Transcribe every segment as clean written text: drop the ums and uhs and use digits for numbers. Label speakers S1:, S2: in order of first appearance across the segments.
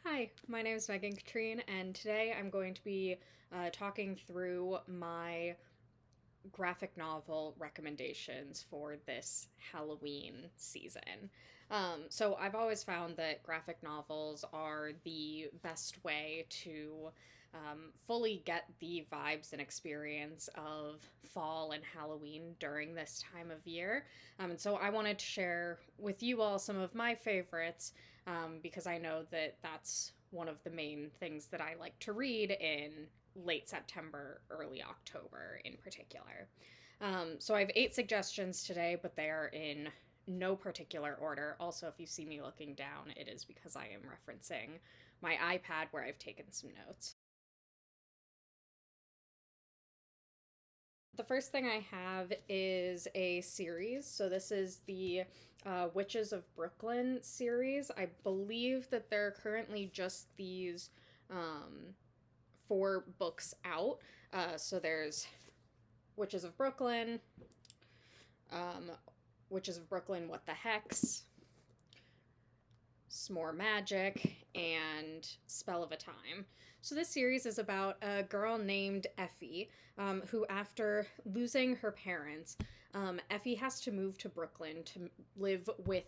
S1: Hi, my name is Megan Caitrin, and today I'm going to be talking through my graphic novel recommendations for this Halloween season. So I've always found that graphic novels are the best way to fully get the vibes and experience of fall and Halloween during this time of year. And so I wanted to share with you all some of my favorites because I know that that's one of the main things that I like to read in late September, early October in particular. So I have 8 suggestions today, but they are in no particular order. Also, if you see me looking down, it is because I am referencing my iPad where I've taken some notes. The first thing I have is a series. So this is the Witches of Brooklyn series. I believe that there are currently just these 4 books out. So there's Witches of Brooklyn, um, Witches of Brooklyn, What the Hex, S'more Magic, and Spell of a Time. So this series is about a girl named Effie, who, after losing her parents, Effie has to move to Brooklyn to live with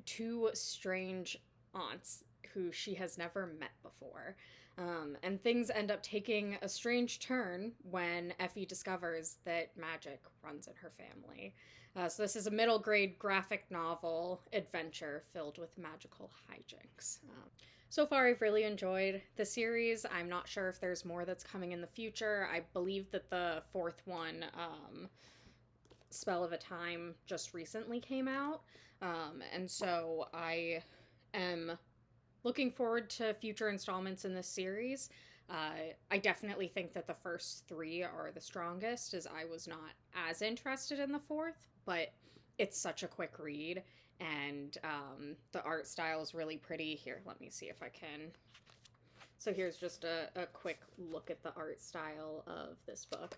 S1: 2 strange aunts who she has never met before. And things end up taking a strange turn when Effie discovers that magic runs in her family. So this is a middle grade graphic novel adventure filled with magical hijinks. So far, I've really enjoyed the series. I'm not sure if there's more that's coming in the future. I believe that the 4th one, Spell of a Time, just recently came out. And so I am looking forward to future installments in this series. I definitely think that the first 3 are the strongest, as I was not as interested in the 4th, but it's such a quick read, and the art style is really pretty. Here, let me see if I can. So here's just a quick look at the art style of this book.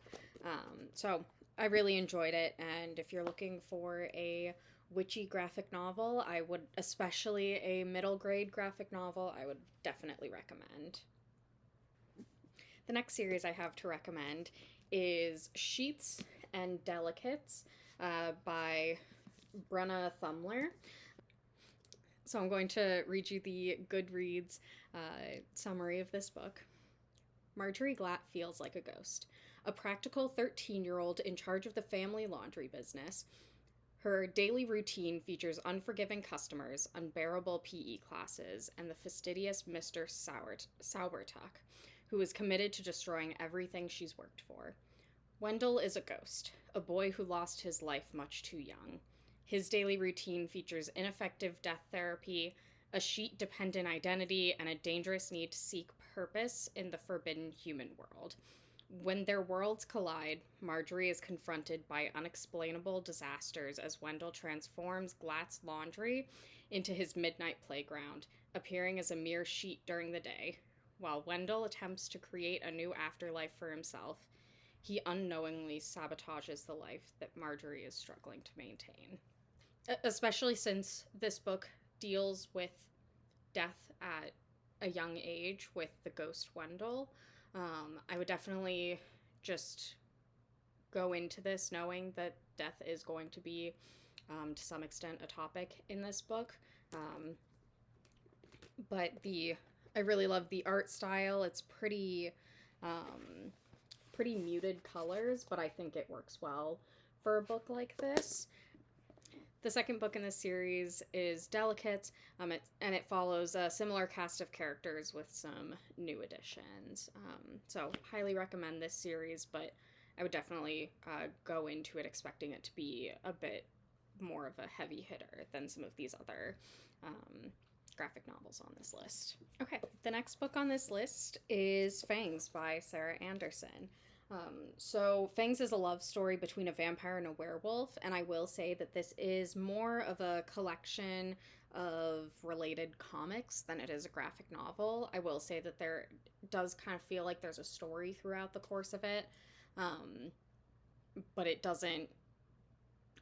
S1: So I really enjoyed it, and if you're looking for a witchy graphic novel, I would, especially a middle grade graphic novel, I would definitely recommend. The next series I have to recommend is Sheets and Delicates by Brenna Thumler. So I'm going to read you the Goodreads summary of this book. Marjorie Glatt feels like a ghost, a practical 13-year-old in charge of the family laundry business. Her daily routine features unforgiving customers, unbearable PE classes, and the fastidious Mr. Sauertuck, who is committed to destroying everything she's worked for. Wendell is a ghost, a boy who lost his life much too young. His daily routine features ineffective death therapy, a sheet-dependent identity, and a dangerous need to seek purpose in the forbidden human world. When their worlds collide, Marjorie is confronted by unexplainable disasters as Wendell transforms Glatt's laundry into his midnight playground, appearing as a mere sheet during the day. While Wendell attempts to create a new afterlife for himself, he unknowingly sabotages the life that Marjorie is struggling to maintain. Especially since this book deals with death at a young age with the ghost Wendell, I would definitely just go into this knowing that death is going to be, to some extent, a topic in this book. But I really love the art style. It's pretty muted colors, but I think it works well for a book like this. The second book in this series is Delicate, and it follows a similar cast of characters with some new additions. So highly recommend this series, but I would definitely go into it expecting it to be a bit more of a heavy hitter than some of these other graphic novels on this list. Okay, the next book on this list is Fangs by Sarah Anderson. So Fangs is a love story between a vampire and a werewolf, and I will say that this is more of a collection of related comics than it is a graphic novel. I will say that there does kind of feel like there's a story throughout the course of it, but it doesn't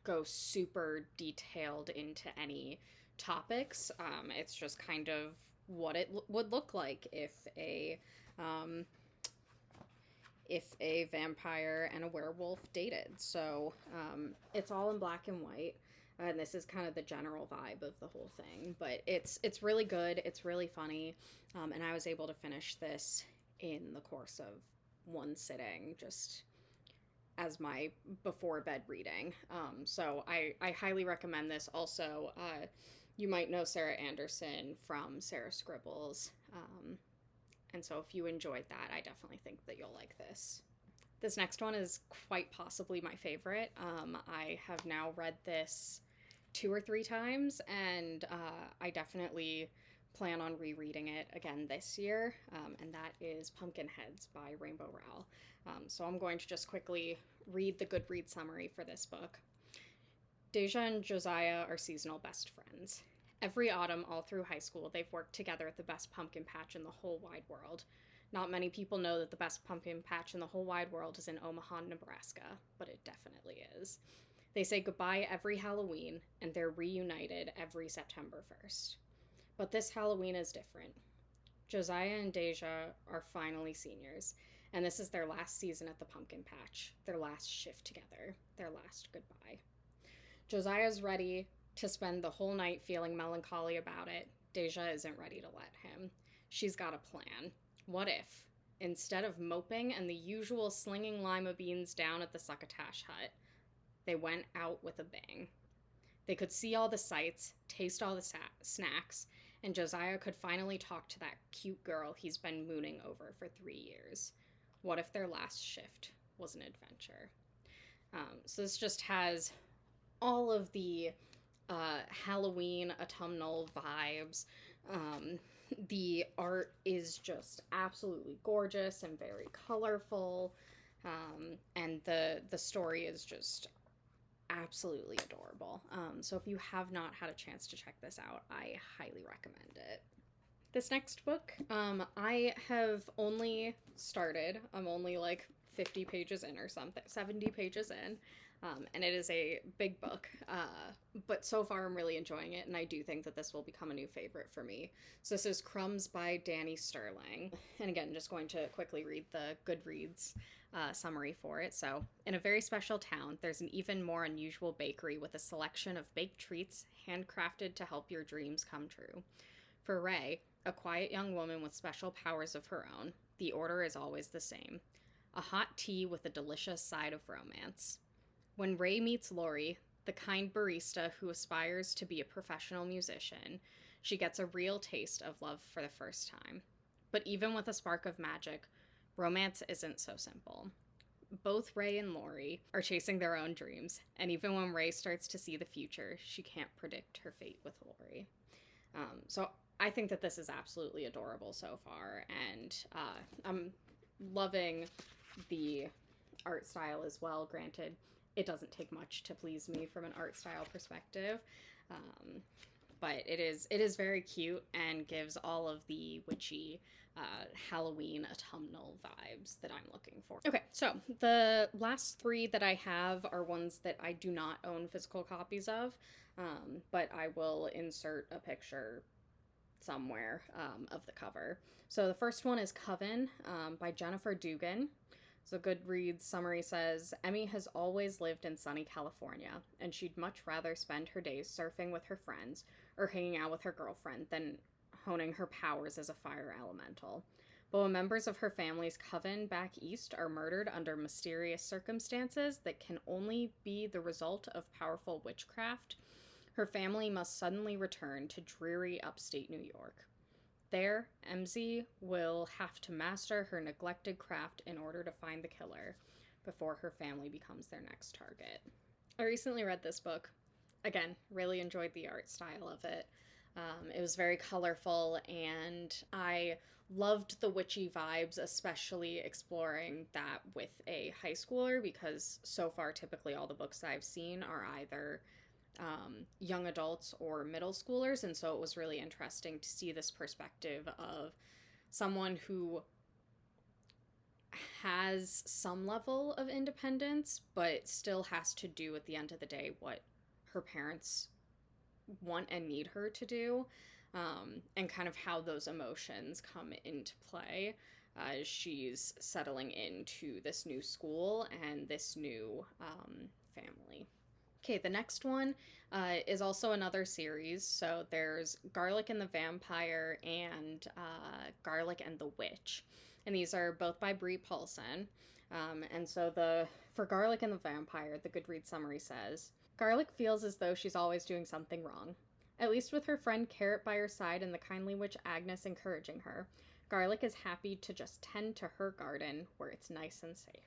S1: go super detailed into any topics. It's just kind of what it would look like if a vampire and a werewolf dated. So it's all in black and white, and this is kind of the general vibe of the whole thing. But it's really good. It's really funny, and I was able to finish this in the course of one sitting, just as my before bed reading. So I highly recommend this. Also, you might know Sarah Anderson from Sarah Scribbles. And so if you enjoyed that, I definitely think that you'll like this. This next one is quite possibly my favorite. I have now read this 2 or 3 times, and I definitely plan on rereading it again this year, and that is Pumpkinheads by Rainbow Rowell. So I'm going to just quickly read the Goodreads summary for this book. Deja and Josiah are seasonal best friends. Every autumn, all through high school, they've worked together at the best pumpkin patch in the whole wide world. Not many people know that the best pumpkin patch in the whole wide world is in Omaha, Nebraska, but it definitely is. They say goodbye every Halloween, and they're reunited every September 1st. But this Halloween is different. Josiah and Deja are finally seniors, and this is their last season at the pumpkin patch, their last shift together, their last goodbye. Josiah's ready to spend the whole night feeling melancholy about it. Deja isn't ready to let him. She's got a plan. What if, instead of moping and the usual slinging lima beans down at the succotash hut, they went out with a bang? They could see all the sights, taste all the snacks, and Josiah could finally talk to that cute girl he's been mooning over for 3 years. What if their last shift was an adventure? So this just has all of the Halloween autumnal vibes. The art is just absolutely gorgeous and very colorful, and the story is just absolutely adorable. So if you have not had a chance to check this out, I highly recommend it. This next book, I have only started. I'm only like 50 pages in or something, 70 pages in. And it is a big book, but so far I'm really enjoying it, and I do think that this will become a new favorite for me. So this is Crumbs by Danny Sterling, and again, just going to quickly read the Goodreads summary for it. So, in a very special town, there's an even more unusual bakery with a selection of baked treats handcrafted to help your dreams come true. For Ray, a quiet young woman with special powers of her own, the order is always the same: a hot tea with a delicious side of romance. When Ray meets Lori, the kind barista who aspires to be a professional musician, she gets a real taste of love for the first time. But even with a spark of magic, romance isn't so simple. Both Ray and Lori are chasing their own dreams, and even when Ray starts to see the future, she can't predict her fate with Lori. So I think that this is absolutely adorable so far, and I'm loving the art style as well. Granted, it doesn't take much to please me from an art style perspective, but it is very cute and gives all of the witchy Halloween autumnal vibes that I'm looking for. Okay, so the last 3 that I have are ones that I do not own physical copies of, but I will insert a picture somewhere of the cover. So the first one is Coven by Jennifer Dugan. So Goodreads summary says, Emmy has always lived in sunny California, and she'd much rather spend her days surfing with her friends or hanging out with her girlfriend than honing her powers as a fire elemental. But when members of her family's coven back east are murdered under mysterious circumstances that can only be the result of powerful witchcraft, her family must suddenly return to dreary upstate New York. There, MZ will have to master her neglected craft in order to find the killer before her family becomes their next target. I recently read this book. Again, really enjoyed the art style of it. It was very colorful, and I loved the witchy vibes, especially exploring that with a high schooler, because so far typically all the books I've seen are either young adults or middle schoolers, and so it was really interesting to see this perspective of someone who has some level of independence but still has to do at the end of the day what her parents want and need her to do, and kind of how those emotions come into play as she's settling into this new school and this new family. Okay, the next one is also another series. So there's Garlic and the Vampire and Garlic and the Witch. And these are both by Brie Paulson. And so for Garlic and the Vampire, the Goodreads summary says, Garlic feels as though she's always doing something wrong. At least with her friend Carrot by her side and the kindly witch Agnes encouraging her, Garlic is happy to just tend to her garden where it's nice and safe.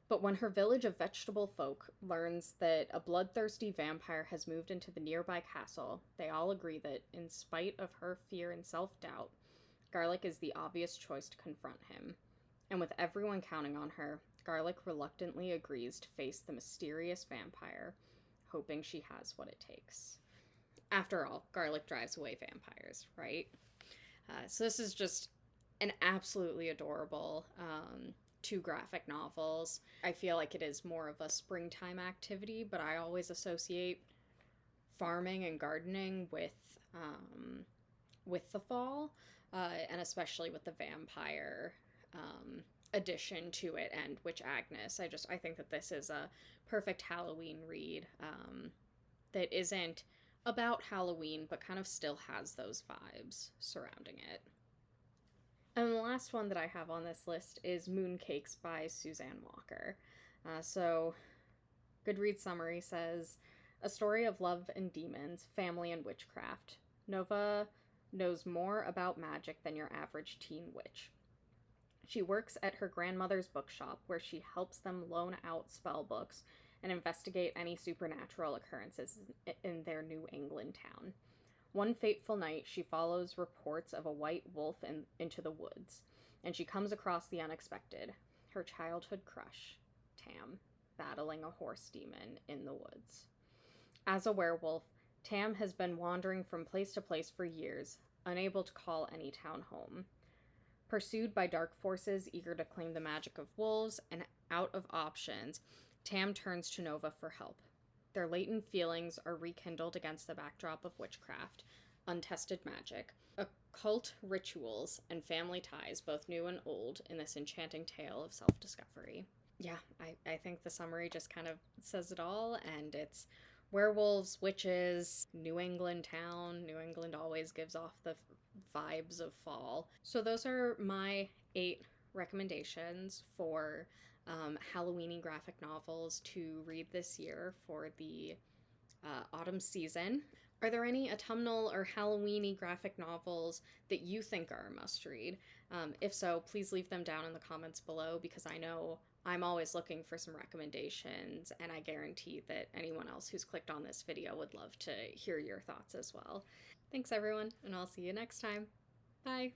S1: But when her village of vegetable folk learns that a bloodthirsty vampire has moved into the nearby castle, they all agree that, in spite of her fear and self-doubt, Garlic is the obvious choice to confront him. And with everyone counting on her, Garlic reluctantly agrees to face the mysterious vampire, hoping she has what it takes. After all, Garlic drives away vampires, right? So this is just an absolutely adorable 2 graphic novels. I feel like it is more of a springtime activity, but I always associate farming and gardening with the fall, and especially with the vampire addition to it and Witch Agnes. I think that this is a perfect Halloween read that isn't about Halloween, but kind of still has those vibes surrounding it. And the last one that I have on this list is Mooncakes by Suzanne Walker. So, Goodreads summary says, a story of love and demons, family and witchcraft. Nova knows more about magic than your average teen witch. She works at her grandmother's bookshop, where she helps them loan out spell books and investigate any supernatural occurrences in their New England town. One fateful night, she follows reports of a white wolf into the woods, and she comes across the unexpected, her childhood crush, Tam, battling a horse demon in the woods. As a werewolf, Tam has been wandering from place to place for years, unable to call any town home. Pursued by dark forces eager to claim the magic of wolves and out of options, Tam turns to Nova for help. Their latent feelings are rekindled against the backdrop of witchcraft, untested magic, occult rituals, and family ties, both new and old, in this enchanting tale of self-discovery. Yeah, I think the summary just kind of says it all, and it's werewolves, witches, New England town. New England always gives off the vibes of fall. So those are my 8 recommendations for Halloween-y graphic novels to read this year for the autumn season. Are there any autumnal or Halloween-y graphic novels that you think are a must-read? If so, please leave them down in the comments below, because I know I'm always looking for some recommendations, and I guarantee that anyone else who's clicked on this video would love to hear your thoughts as well. Thanks everyone, and I'll see you next time. Bye!